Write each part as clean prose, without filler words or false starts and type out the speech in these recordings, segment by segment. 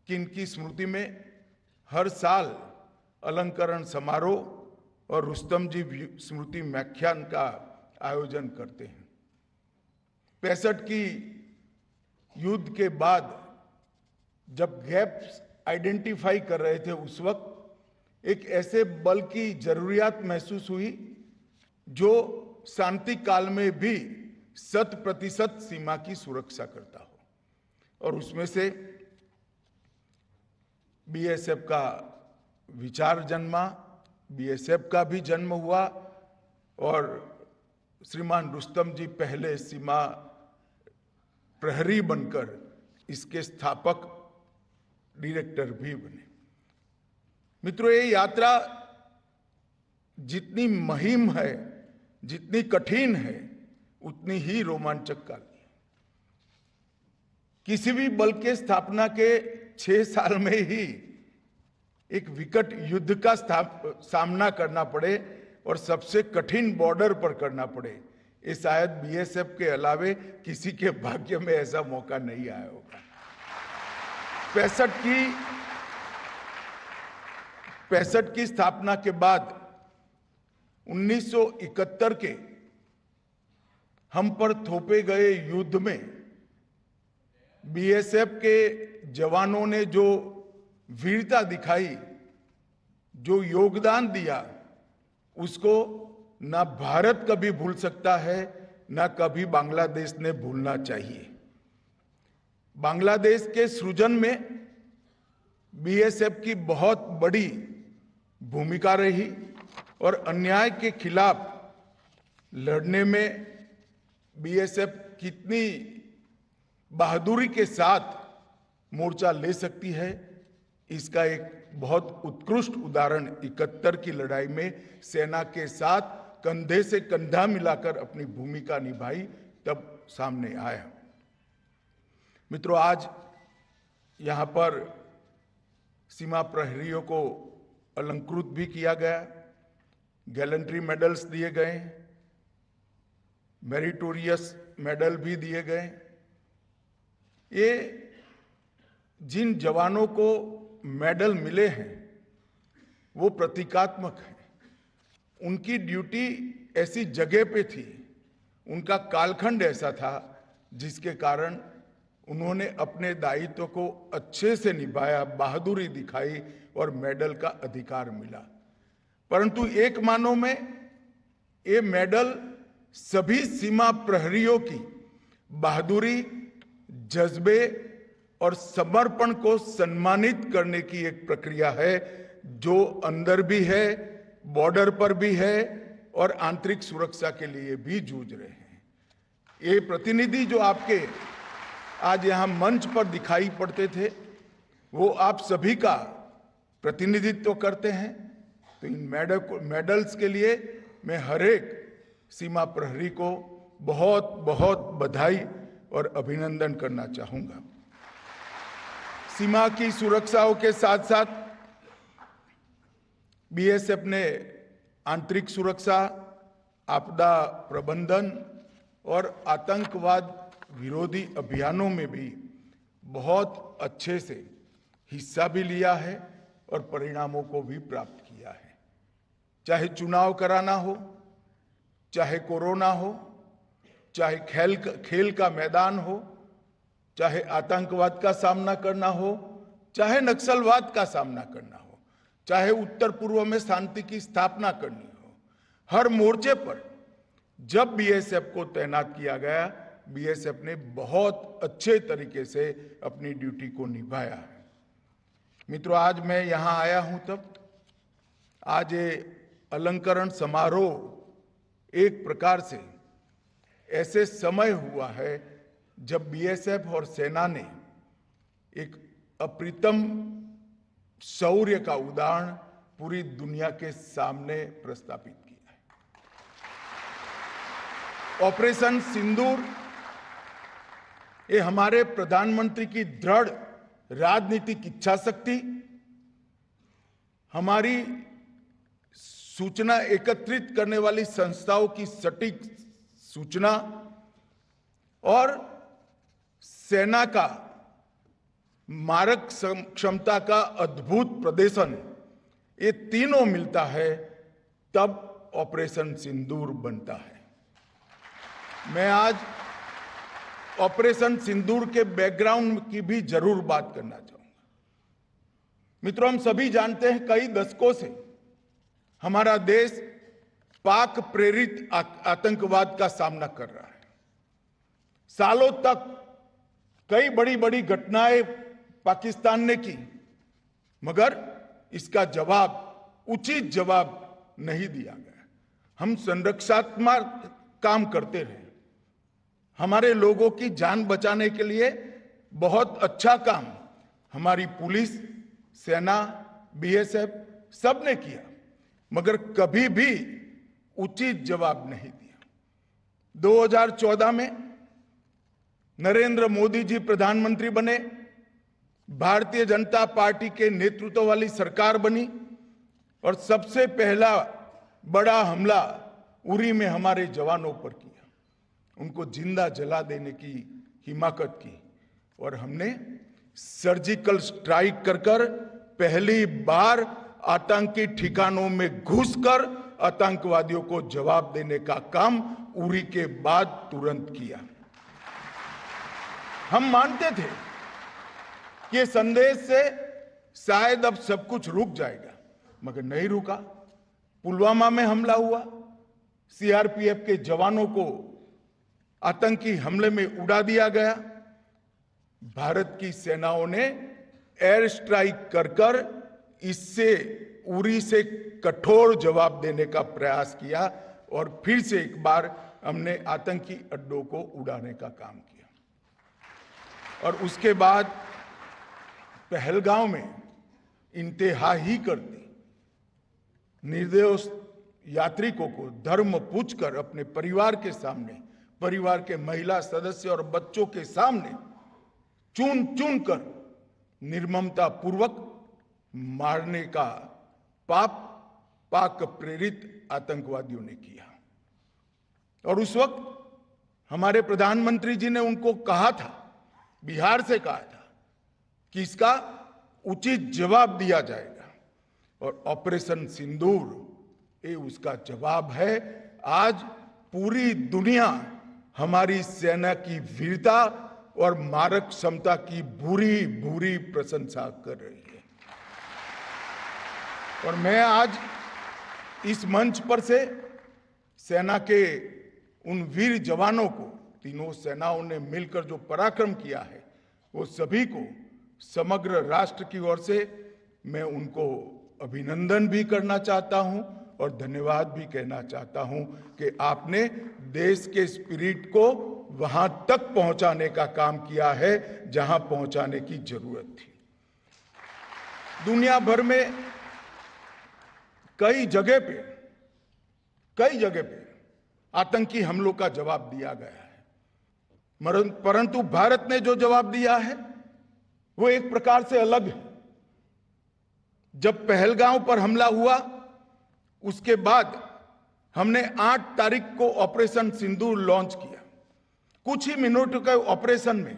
कि इनकी स्मृति में हर साल अलंकरण समारोह और रुस्तम जी स्मृति व्याख्यान का आयोजन करते हैं। 65 की युद्ध के बाद जब गैप्स आइडेंटिफाई कर रहे थे, उस वक्त एक ऐसे बल की जरूरियात महसूस हुई जो शांति काल में भी 100% सीमा की सुरक्षा करता हो, और उसमें से बीएसएफ का विचार जन्मा, बीएसएफ का भी जन्म हुआ, और श्रीमान रुस्तम जी पहले सीमा प्रहरी बनकर इसके स्थापक डायरेक्टर भी बने। मित्रों, ये यात्रा जितनी मुहिम है, जितनी कठिन है, उतनी ही रोमांचक काली है। किसी भी बल के स्थापना के 6 साल में ही एक विकट युद्ध का सामना करना पड़े और सबसे कठिन बॉर्डर पर करना पड़े, ये शायद बीएसएफ के अलावे किसी के भाग्य में ऐसा मौका नहीं आया होगा। 65 की स्थापना के बाद 1971 के हम पर थोपे गए युद्ध में बीएसएफ के जवानों ने जो वीरता दिखाई, जो योगदान दिया, उसको ना भारत कभी भूल सकता है, ना कभी बांग्लादेश ने भूलना चाहिए। बांग्लादेश के सृजन में बीएसएफ की बहुत बड़ी भूमिका रही और अन्याय के खिलाफ लड़ने में बीएसएफ कितनी बहादुरी के साथ मोर्चा ले सकती है, इसका एक बहुत उत्कृष्ट उदाहरण 71 की लड़ाई में सेना के साथ कंधे से कंधा मिलाकर अपनी भूमिका निभाई तब सामने आया। मित्रों, आज यहां पर सीमा प्रहरियों को अलंकृत भी किया गया, गैलेंट्री मेडल्स दिए गए, मेरिटोरियस मेडल भी दिए गए। ये जिन जवानों को मेडल मिले हैं वो प्रतीकात्मक है। उनकी ड्यूटी ऐसी जगह पे थी, उनका कालखंड ऐसा था जिसके कारण उन्होंने अपने दायित्व को अच्छे से निभाया, बहादुरी दिखाई और मेडल का अधिकार मिला। परंतु एक मानों में ये मेडल सभी सीमा प्रहरियों की बहादुरी, जज्बे और समर्पण को सम्मानित करने की एक प्रक्रिया है जो अंदर भी है, बॉर्डर पर भी है और आंतरिक सुरक्षा के लिए भी जूझ रहे हैं। ये प्रतिनिधि जो आपके आज यहां मंच पर दिखाई पड़ते थे, वो आप सभी का प्रतिनिधित्व करते हैं। तो इन मेडल्स के लिए मैं हर एक सीमा प्रहरी को बहुत बहुत बधाई और अभिनंदन करना चाहूंगा। सीमा की सुरक्षाओं के साथ साथ बीएसएफ ने आंतरिक सुरक्षा, आपदा प्रबंधन और आतंकवाद विरोधी अभियानों में भी बहुत अच्छे से हिस्सा भी लिया है और परिणामों को भी प्राप्त किया है। चाहे चुनाव कराना हो, चाहे कोरोना हो, चाहे खेल का मैदान हो, चाहे आतंकवाद का सामना करना हो, चाहे नक्सलवाद का सामना करना हो, चाहे उत्तर पूर्व में शांति की स्थापना करनी हो, हर मोर्चे पर जब बीएसएफ को तैनात किया गया, बीएसएफ ने बहुत अच्छे तरीके से अपनी ड्यूटी को निभाया है। मित्रों, आज मैं यहां आया हूं तब आज ये अलंकरण समारोह एक प्रकार से ऐसे समय हुआ है जब बीएसएफ और सेना ने एक अप्रतिम शौर्य का उदाहरण पूरी दुनिया के सामने प्रस्थापित किया है। ऑपरेशन सिंदूर ये हमारे प्रधानमंत्री की दृढ़ राजनीतिक इच्छा शक्ति, हमारी सूचना एकत्रित करने वाली संस्थाओं की सटीक सूचना और सेना का मारक क्षमता का अद्भुत प्रदर्शन, ये तीनों मिलता है तब ऑपरेशन सिंदूर बनता है। मैं आज ऑपरेशन सिंदूर के बैकग्राउंड की भी जरूर बात करना चाहूंगा। मित्रों, हम सभी जानते हैं कई दशकों से हमारा देश पाक प्रेरित आतंकवाद का सामना कर रहा है। सालों तक कई बड़ी बड़ी घटनाएं पाकिस्तान ने की, मगर इसका जवाब, उचित जवाब नहीं दिया गया। हम संरक्षात्मक काम करते रहे, हमारे लोगों की जान बचाने के लिए बहुत अच्छा काम हमारी पुलिस, सेना, बीएसएफ सब ने किया, मगर कभी भी उचित जवाब नहीं दिया। 2014 में नरेंद्र मोदी जी प्रधानमंत्री बने, भारतीय जनता पार्टी के नेतृत्व वाली सरकार बनी और सबसे पहला बड़ा हमला उरी में हमारे जवानों पर किया, उनको जिंदा जला देने की हिमाकत की और हमने सर्जिकल स्ट्राइक कर पहली बार आतंकी ठिकानों में घुसकर आतंकवादियों को जवाब देने का काम उरी के बाद तुरंत किया। हम मानते थे कि संदेश से शायद अब सब कुछ रुक जाएगा, मगर नहीं रुका। पुलवामा में हमला हुआ, सीआरपीएफ के जवानों को आतंकी हमले में उड़ा दिया गया। भारत की सेनाओं ने एयर स्ट्राइक कर इससे उरी से कठोर जवाब देने का प्रयास किया और फिर से एक बार हमने आतंकी अड्डों को उड़ाने का काम किया। और उसके बाद पहलगांव में इंतहा ही कर दी। निर्दोष यात्रिकों को धर्म पूछकर अपने परिवार के सामने, परिवार के महिला सदस्य और बच्चों के सामने चुन चुन कर निर्ममता पूर्वक मारने का पाप पाक प्रेरित आतंकवादियों ने किया। और उस वक्त हमारे प्रधानमंत्री जी ने उनको कहा था, बिहार से कहा था कि इसका उचित जवाब दिया जाएगा और ऑपरेशन सिंदूर ये उसका जवाब है। आज पूरी दुनिया हमारी सेना की वीरता और मारक क्षमता की भूरी भूरी प्रशंसा कर रही है। और मैं आज इस मंच पर से सेना के उन वीर जवानों को, तीनों सेनाओं ने मिलकर जो पराक्रम किया है, वो सभी को समग्र राष्ट्र की ओर से मैं उनको अभिनंदन भी करना चाहता हूं और धन्यवाद भी कहना चाहता हूं कि आपने देश के स्पिरिट को वहां तक पहुंचाने का काम किया है जहां पहुंचाने की जरूरत थी। दुनिया भर में कई जगह पे आतंकी हमलों का जवाब दिया गया है, परंतु भारत ने जो जवाब दिया है वो एक प्रकार से अलग है। जब पहलगांव पर हमला हुआ, उसके बाद हमने 8 तारीख को ऑपरेशन सिंदूर लॉन्च किया। कुछ ही मिनटों के ऑपरेशन में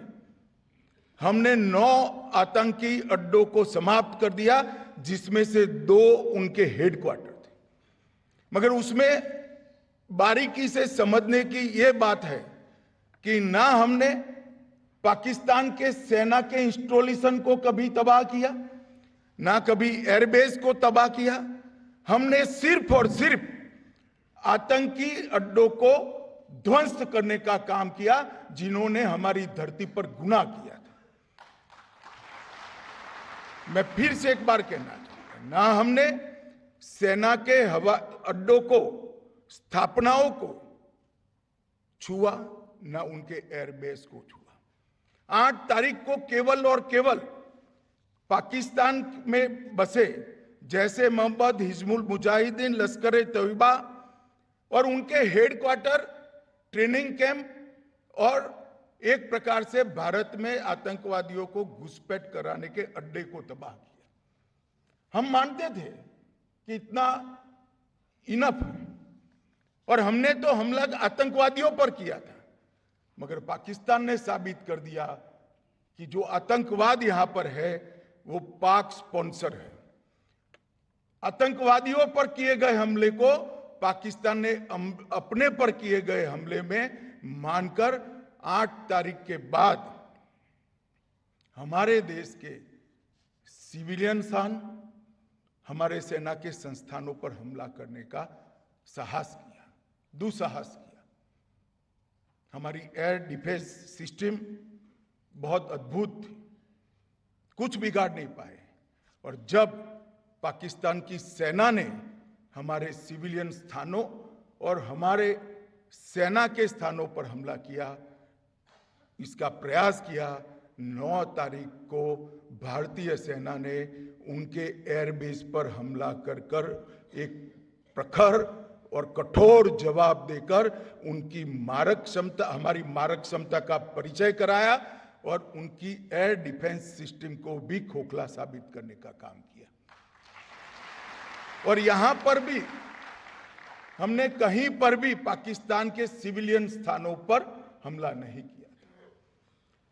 हमने 9 आतंकी अड्डों को समाप्त कर दिया, जिसमें से 2 उनके हेडक्वार्टर थे। मगर उसमें बारीकी से समझने की यह बात है कि ना हमने पाकिस्तान के सेना के इंस्टॉलेशन को कभी तबाह किया, ना कभी एयरबेस को तबाह किया। हमने सिर्फ और सिर्फ आतंकी अड्डों को ध्वस्त करने का काम किया, जिन्होंने हमारी धरती पर गुनाह किया था। मैं फिर से एक बार कहना चाहूंगा, ना हमने सेना के हवा अड्डों को, स्थापनाओं को छुआ, ना उनके एयरबेस को छुआ। 8 तारीख को केवल और केवल पाकिस्तान में बसे जैसे मोहम्मद, हिजबुल मुजाहिदीन, लश्कर तैयबा और उनके हेडक्वार्टर, ट्रेनिंग कैंप और एक प्रकार से भारत में आतंकवादियों को घुसपैठ कराने के अड्डे को तबाह किया। हम मानते थे कि इतना इनफ है और हमने तो हमला आतंकवादियों पर किया था, मगर पाकिस्तान ने साबित कर दिया कि जो आतंकवाद यहां पर है वो पाक स्पॉन्सर है। आतंकवादियों पर किए गए हमले को पाकिस्तान ने अपने पर किए गए हमले में मानकर 8 तारीख के बाद हमारे देश के सिविलियन स्थान, हमारे सेना के संस्थानों पर हमला करने का साहस किया, दुस्साहस किया। हमारी एयर डिफेंस सिस्टम बहुत अद्भुत थी, कुछ बिगाड़ नहीं पाए। और जब पाकिस्तान की सेना ने हमारे सिविलियन स्थानों और हमारे सेना के स्थानों पर हमला किया, इसका प्रयास किया, 9 तारीख को भारतीय सेना ने उनके एयरबेस पर हमला कर एक प्रखर और कठोर जवाब देकर उनकी मारक क्षमता, हमारी मारक क्षमता का परिचय कराया और उनकी एयर डिफेंस सिस्टम को भी खोखला साबित करने का काम किया। और यहां पर भी हमने कहीं पर भी पाकिस्तान के सिविलियन स्थानों पर हमला नहीं किया।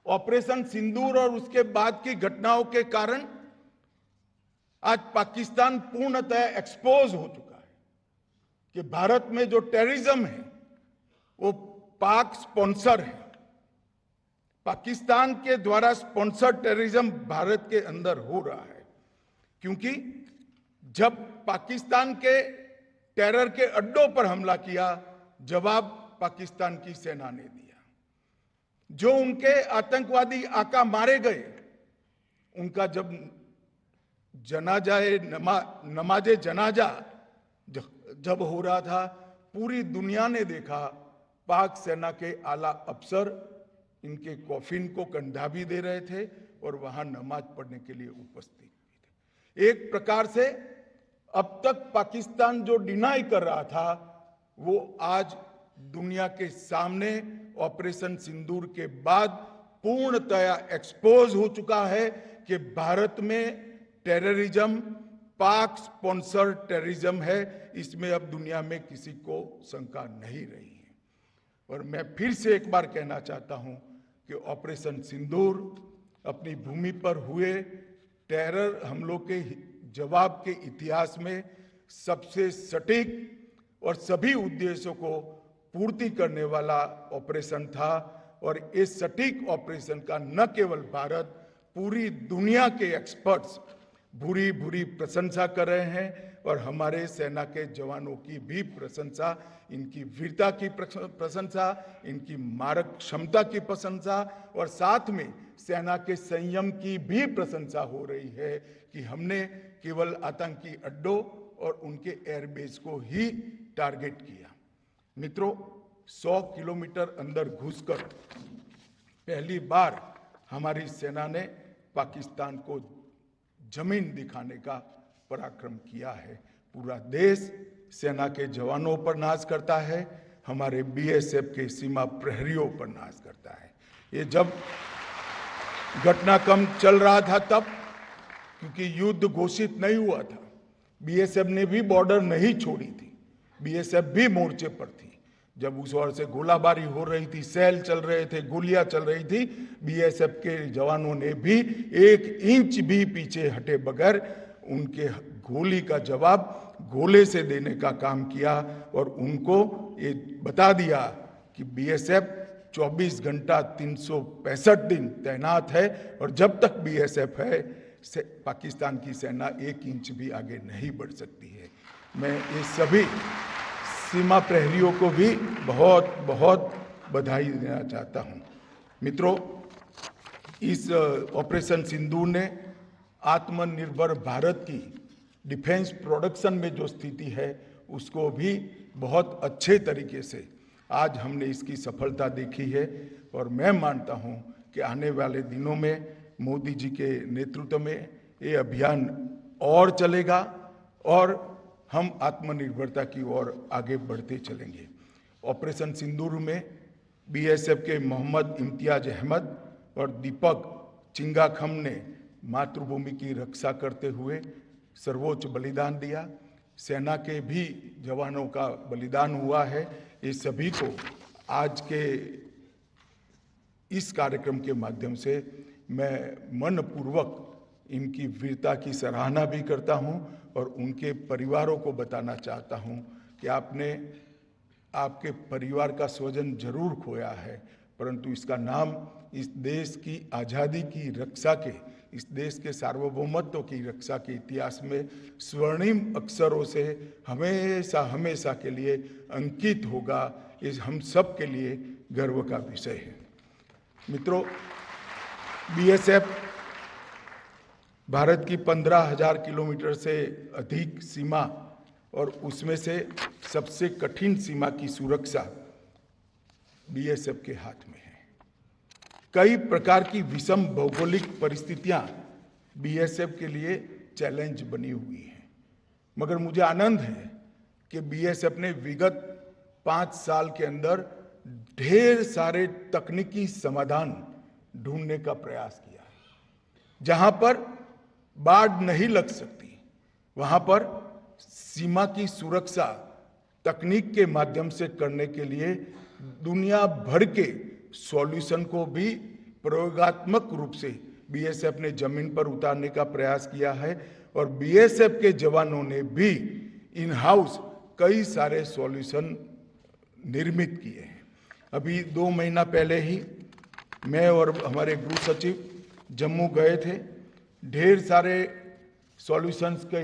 ऑपरेशन सिंदूर और उसके बाद की घटनाओं के कारण आज पाकिस्तान पूर्णतः एक्सपोज हो चुका है कि भारत में जो टेररिज्म है वो पाक स्पॉन्सर है। पाकिस्तान के द्वारा स्पॉन्सर टेररिज्म भारत के अंदर हो रहा है, क्योंकि जब पाकिस्तान के टेरर के अड्डों पर हमला किया, जवाब पाकिस्तान की सेना ने दिया। जो उनके आतंकवादी आका मारे गए, उनका जब नमाजे जनाजा जब हो रहा था, पूरी दुनिया ने देखा पाक सेना के आला अफसर इनके कॉफिन को कंधा भी दे रहे थे और वहां नमाज पढ़ने के लिए उपस्थित भी थे। एक प्रकार से अब तक पाकिस्तान जो डिनाई कर रहा था, वो आज दुनिया के सामने ऑपरेशन सिंदूर के बाद पूर्णतया एक्सपोज हो चुका है कि भारत में टेररिज्म पाक स्पॉन्सर टेररिज्म है। इसमें अब दुनिया में किसी को शंका नहीं रही है। और मैं फिर से एक बार कहना चाहता हूं कि ऑपरेशन सिंदूर अपनी भूमि पर हुए टेरर हमलों के जवाब के इतिहास में सबसे सटीक और सभी उद्देश्यों को पूर्ति करने वाला ऑपरेशन था। और इस सटीक ऑपरेशन का न केवल भारत, पूरी दुनिया के एक्सपर्ट्स भूरी भूरी प्रशंसा कर रहे हैं और हमारे सेना के जवानों की भी प्रशंसा, इनकी वीरता की प्रशंसा, इनकी मारक क्षमता की प्रशंसा और साथ में सेना के संयम की भी प्रशंसा हो रही है कि हमने केवल आतंकी अड्डों और उनके एयरबेस को ही टारगेट किया। मित्रों, 100 किलोमीटर अंदर घुसकर पहली बार हमारी सेना ने पाकिस्तान को जमीन दिखाने का पराक्रम किया है। पूरा देश सेना के जवानों पर नाज करता है, हमारे बीएसएफ के सीमा प्रहरियों पर नाज करता है। ये जब घटनाक्रम चल रहा था तब, क्योंकि युद्ध घोषित नहीं हुआ था, बीएसएफ ने भी बॉर्डर नहीं छोड़ी थी, बीएसएफ भी मोर्चे पर थी। जब उस ओर से गोलाबारी हो रही थी, सेल चल रहे थे, गोलियां चल रही थी, बीएसएफ के जवानों ने भी 1 इंच भी पीछे हटे बगैर उनके गोली का जवाब गोले से देने का काम किया और उनको ये बता दिया कि बीएसएफ 24 घंटा 365 दिन तैनात है और जब तक बीएसएफ है पाकिस्तान की सेना 1 इंच भी आगे नहीं बढ़ सकती है। मैं ये सभी सीमा प्रहरियों को भी बहुत बहुत बधाई देना चाहता हूं। मित्रों, इस ऑपरेशन सिंदूर ने आत्मनिर्भर भारत की डिफेंस प्रोडक्शन में जो स्थिति है उसको भी बहुत अच्छे तरीके से आज हमने इसकी सफलता देखी है। और मैं मानता हूं कि आने वाले दिनों में मोदी जी के नेतृत्व में ये अभियान और चलेगा और हम आत्मनिर्भरता की ओर आगे बढ़ते चलेंगे। ऑपरेशन सिंदूर में बीएसएफ के मोहम्मद इम्तियाज अहमद और दीपक चिंगाखम ने मातृभूमि की रक्षा करते हुए सर्वोच्च बलिदान दिया। सेना के भी जवानों का बलिदान हुआ है। ये सभी को आज के इस कार्यक्रम के माध्यम से मैं मनपूर्वक इनकी वीरता की सराहना भी करता हूं और उनके परिवारों को बताना चाहता हूं कि आपने आपके परिवार का स्वजन जरूर खोया है, परंतु इसका नाम इस देश की आज़ादी की रक्षा के, इस देश के सार्वभौमत्व की रक्षा के इतिहास में स्वर्णिम अक्षरों से हमेशा हमेशा के लिए अंकित होगा। इस हम सब के लिए गर्व का विषय है। मित्रों, बीएसएफ भारत की 15,000 किलोमीटर से अधिक सीमा और उसमें से सबसे कठिन सीमा की सुरक्षा बीएसएफ के हाथ में है। कई प्रकार की विषम भौगोलिक परिस्थितियां बीएसएफ के लिए चैलेंज बनी हुई हैं, मगर मुझे आनंद है कि बीएसएफ ने विगत 5 साल के अंदर ढेर सारे तकनीकी समाधान ढूंढने का प्रयास किया है। जहां पर बाढ़ नहीं लग सकती, वहां पर सीमा की सुरक्षा तकनीक के माध्यम से करने के लिए दुनिया भर के सॉल्यूशन को भी प्रयोगात्मक रूप से बीएसएफ ने जमीन पर उतारने का प्रयास किया है और बीएसएफ के जवानों ने भी इन हाउस कई सारे सॉल्यूशन निर्मित किए हैं। अभी 2 महीना पहले ही मैं और हमारे गृह सचिव जम्मू गए थे। ढेर सारे सॉल्यूशंस के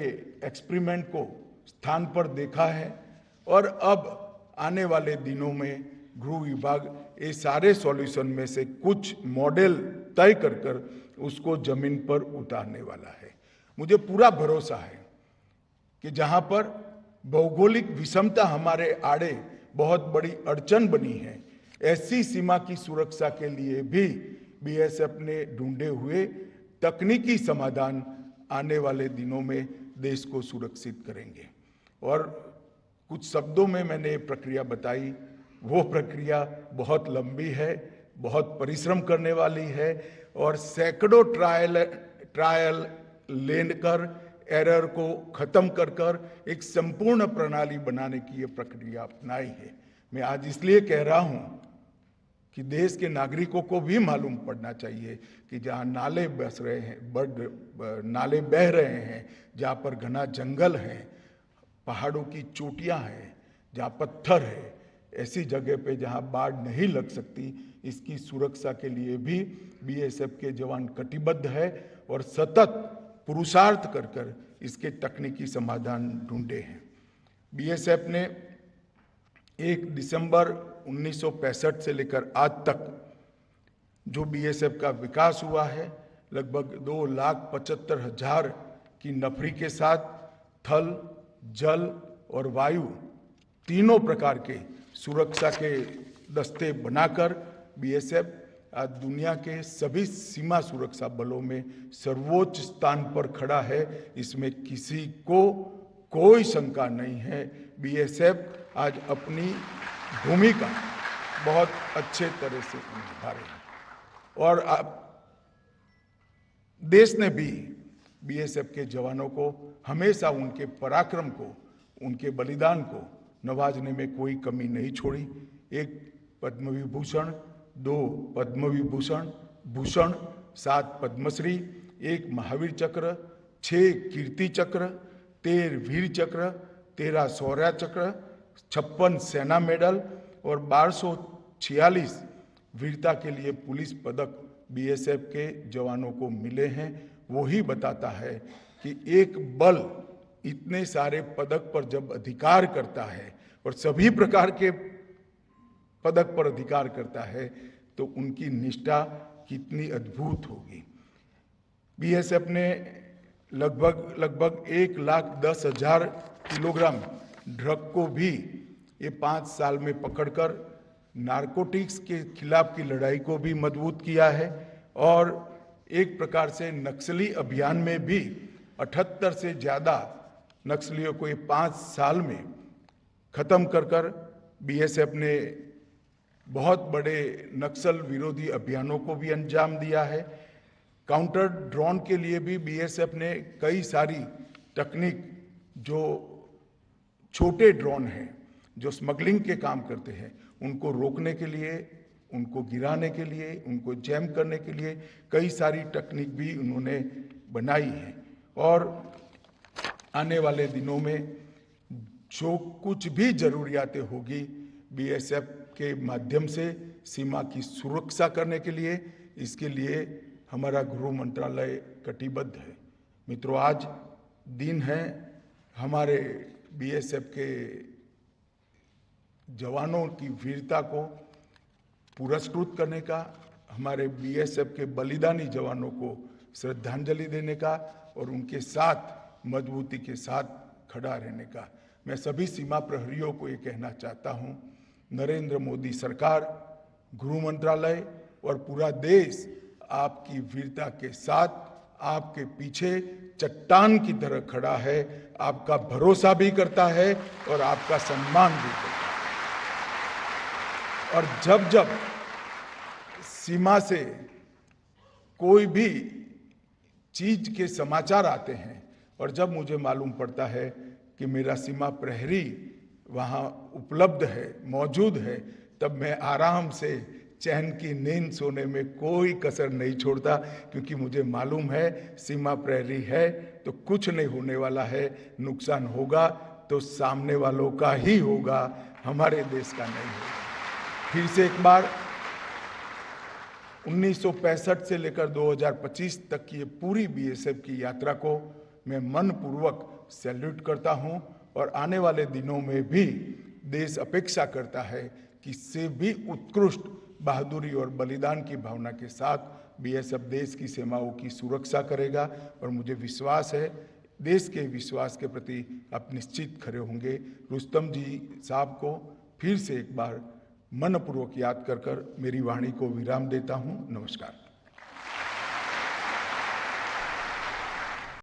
एक्सपेरिमेंट को स्थान पर देखा है और अब आने वाले दिनों में गृह विभाग ये सारे सॉल्यूशन में से कुछ मॉडल तय कर उसको जमीन पर उतारने वाला है। मुझे पूरा भरोसा है कि जहां पर भौगोलिक विषमता हमारे आड़े बहुत बड़ी अड़चन बनी है, ऐसी सीमा की सुरक्षा के लिए भी बीएसएफ ने ढूंढे हुए तकनीकी समाधान आने वाले दिनों में देश को सुरक्षित करेंगे। और कुछ शब्दों में मैंने ये प्रक्रिया बताई, वो प्रक्रिया बहुत लंबी है, बहुत परिश्रम करने वाली है और सैकड़ों ट्रायल लेकर एरर को खत्म कर एक संपूर्ण प्रणाली बनाने की ये प्रक्रिया अपनाई है। मैं आज इसलिए कह रहा हूं कि देश के नागरिकों को भी मालूम पड़ना चाहिए कि जहां नाले बस रहे हैं, नाले बह रहे हैं, जहां पर घना जंगल है, पहाड़ों की चोटियां हैं, जहां पत्थर है, ऐसी जगह पे जहां बाढ़ नहीं लग सकती, इसकी सुरक्षा के लिए भी बीएसएफ के जवान कटिबद्ध है और सतत पुरुषार्थ कर इसके तकनीकी समाधान ढूंढे हैं। बीएसएफ ने 1 दिसंबर 1965 से लेकर आज तक जो बीएसएफ का विकास हुआ है, लगभग 2,75,000 की नफरी के साथ थल, जल और वायु तीनों प्रकार के सुरक्षा के दस्ते बनाकर बीएसएफ आज दुनिया के सभी सीमा सुरक्षा बलों में सर्वोच्च स्थान पर खड़ा है। इसमें किसी को कोई शंका नहीं है। बीएसएफ आज अपनी भूमिका बहुत अच्छे तरह से निभा रही है और अब देश ने भी बीएसएफ के जवानों को हमेशा उनके पराक्रम को, उनके बलिदान को नवाजने में कोई कमी नहीं छोड़ी। 1 पद्म विभूषण, 2 पद्म विभूषण भूषण, 7 पद्मश्री, 1 महावीर चक्र, 6 कीर्ति चक्र, 13 वीर चक्र, 13 शौर्य चक्र, 56 सेना मेडल और 1246 वीरता के लिए पुलिस पदक बीएसएफ के जवानों को मिले हैं। वही बताता है कि एक बल इतने सारे पदक पर जब अधिकार करता है और सभी प्रकार के पदक पर अधिकार करता है तो उनकी निष्ठा कितनी अद्भुत होगी। बीएसएफ ने लगभग 1,10,000 किलोग्राम ड्रग को भी ये 5 साल में पकड़कर नारकोटिक्स के खिलाफ की लड़ाई को भी मजबूत किया है और एक प्रकार से नक्सली अभियान में भी 78 से ज़्यादा नक्सलियों को ये 5 साल में खत्म कर बीएसएफ ने बहुत बड़े नक्सल विरोधी अभियानों को भी अंजाम दिया है। काउंटर ड्रोन के लिए भी बीएसएफ ने कई सारी तकनीक, जो छोटे ड्रोन हैं जो स्मगलिंग के काम करते हैं, उनको रोकने के लिए उनको गिराने के लिए, उनको जैम करने के लिए कई सारी टेक्निक भी उन्होंने बनाई है। और आने वाले दिनों में जो कुछ भी जरूरियातें होगी बीएसएफ के माध्यम से सीमा की सुरक्षा करने के लिए, इसके लिए हमारा गृह मंत्रालय कटिबद्ध है। मित्रों, आज दिन है हमारे बीएसएफ के जवानों की वीरता को पुरस्कृत करने का, हमारे बीएसएफ के बलिदानी जवानों को श्रद्धांजलि देने का और उनके साथ मजबूती के साथ खड़ा रहने का। मैं सभी सीमा प्रहरियों को ये कहना चाहता हूँ, नरेंद्र मोदी सरकार, गृह मंत्रालय और पूरा देश आपकी वीरता के साथ आपके पीछे चट्टान की तरह खड़ा है, आपका भरोसा भी करता है और आपका सम्मान भी करता है। और जब जब सीमा से कोई भी चीज के समाचार आते हैं और जब मुझे मालूम पड़ता है कि मेरा सीमा प्रहरी वहाँ उपलब्ध है, मौजूद है, तब मैं आराम से चैन की नींद सोने में कोई कसर नहीं छोड़ता, क्योंकि मुझे मालूम है सीमा प्रहरी है तो कुछ नहीं होने वाला है। नुकसान होगा तो सामने वालों का ही होगा, हमारे देश का नहीं होगा। फिर से एक बार 1965 से लेकर 2025 तक की ये पूरी बीएसएफ की यात्रा को मैं मनपूर्वक सैल्यूट करता हूं और आने वाले दिनों में भी देश अपेक्षा करता है कि इससे भी उत्कृष्ट बहादुरी और बलिदान की भावना के साथ बीएसएफ देश की सीमाओं की सुरक्षा करेगा। और मुझे विश्वास है, देश के विश्वास के प्रति आप निश्चित खड़े होंगे। रुस्तम जी साहब को फिर से एक बार मनपूर्वक याद कर मेरी वाणी को विराम देता हूं। नमस्कार।